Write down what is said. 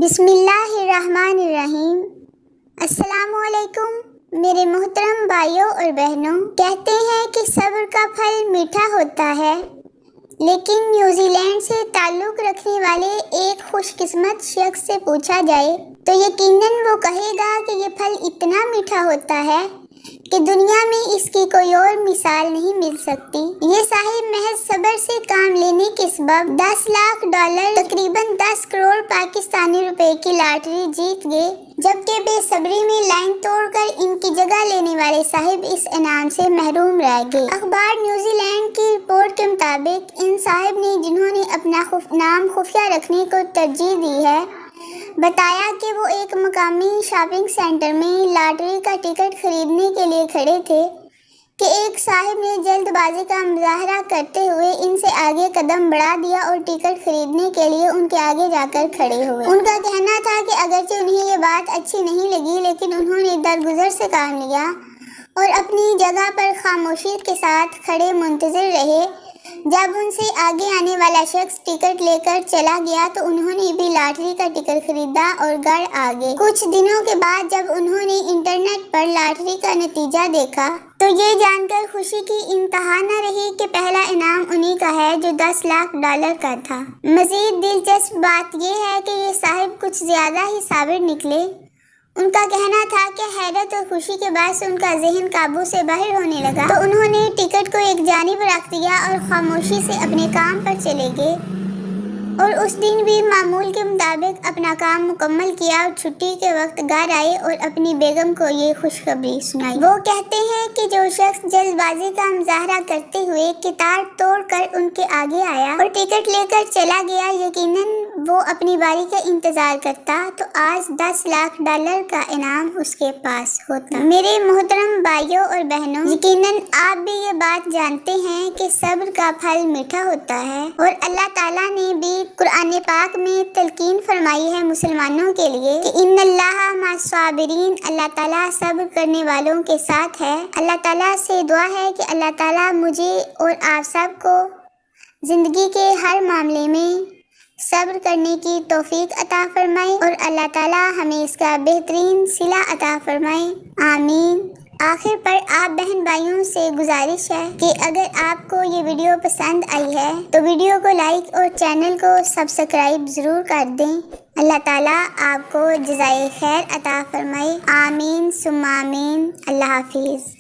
بسم اللہ الرحمن الرحیم۔ السلام علیکم میرے محترم بھائیوں اور بہنوں۔ کہتے ہیں کہ صبر کا پھل میٹھا ہوتا ہے، لیکن نیوزی لینڈ سے تعلق رکھنے والے ایک خوش قسمت شخص سے پوچھا جائے تو یقیناً وہ کہے گا کہ یہ پھل اتنا میٹھا ہوتا ہے کہ دنیا میں اس کی کوئی اور مثال نہیں مل سکتی۔ یہ صاحب محض صبر سے کام لینے کے سبب $10 لاکھ تقریباً 10 کروڑ پاکستانی روپے کی لاٹری جیت گئے، جبکہ بے صبری میں لائن توڑ کر ان کی جگہ لینے والے صاحب اس انعام سے محروم رہ گئے۔ اخبار نیوزی لینڈ کی رپورٹ کے مطابق ان صاحب نے، جنہوں نے اپنا نام خفیہ رکھنے کو ترجیح دی ہے، بتایا کہ وہ ایک مقامی شاپنگ سینٹر میں لاٹری کا ٹکٹ خریدنے کے لیے کھڑے تھے کہ ایک صاحب نے جلد بازی کا مظاہرہ کرتے ہوئے ان سے آگے قدم بڑھا دیا اور ٹکٹ خریدنے کے لیے ان کے آگے جا کر کھڑے ہوئے۔ ان کا کہنا تھا کہ اگرچہ انہیں یہ بات اچھی نہیں لگی، لیکن انہوں نے درگزر سے کام لیا اور اپنی جگہ پر خاموشی کے ساتھ کھڑے منتظر رہے۔ جب ان سے آگے آنے والا شخص ٹکٹ لے کر چلا گیا تو انہوں نے بھی لاٹری کا ٹکٹ خریدا اور گھر آ گئے۔ کچھ دنوں کے بعد جب انہوں نے انٹرنیٹ پر لاٹری کا نتیجہ دیکھا تو یہ جان کر خوشی کی انتہا نہ رہی کہ پہلا انعام انہی کا ہے جو $10 لاکھ کا تھا۔ مزید دلچسپ بات یہ ہے کہ یہ صاحب کچھ زیادہ ہی صابر نکلے۔ ان کا کہنا تھا کہ حیرت اور خوشی کے باعث ان کا ذہن قابو سے باہر ہونے لگا تو انہوں نے ٹکٹ کو ایک جانب رکھ دیا اور خاموشی سے اپنے کام پر چلے گئے، اور اس دن بھی معمول کے مطابق اپنا کام مکمل کیا اور چھٹی کے وقت گھر آئے اور اپنی بیگم کو یہ خوشخبری سنائی۔ وہ کہتے ہیں کہ جو شخص جلد بازی کا مظاہرہ کرتے ہوئے قطار توڑ کر ان کے آگے آیا اور ٹکٹ لے کر چلا گیا، یقیناً وہ اپنی باری کا انتظار کرتا تو آج $10 لاکھ کا انعام اس کے پاس ہوتا۔ میرے محترم بھائیوں اور بہنوں، یقیناً آپ بھی یہ بات جانتے ہیں کہ صبر کا پھل میٹھا ہوتا ہے، اور اللہ تعالیٰ نے بھی قرآن پاک میں تلقین فرمائی ہے مسلمانوں کے لیے کہ ان اللہ مع الصابرین، اللہ تعالیٰ صبر کرنے والوں کے ساتھ ہے۔ اللہ تعالیٰ سے دعا ہے کہ اللہ تعالیٰ مجھے اور آپ سب کو زندگی کے ہر معاملے میں صبر کرنے کی توفیق عطا فرمائے، اور اللہ تعالیٰ ہمیں اس کا بہترین صلہ عطا فرمائے، آمین۔ آخر پر آپ بہن بھائیوں سے گزارش ہے کہ اگر آپ کو یہ ویڈیو پسند آئی ہے تو ویڈیو کو لائک اور چینل کو سبسکرائب ضرور کر دیں۔ اللہ تعالیٰ آپ کو جزائے خیر عطا فرمائے، آمین ثم آمین۔ اللہ حافظ۔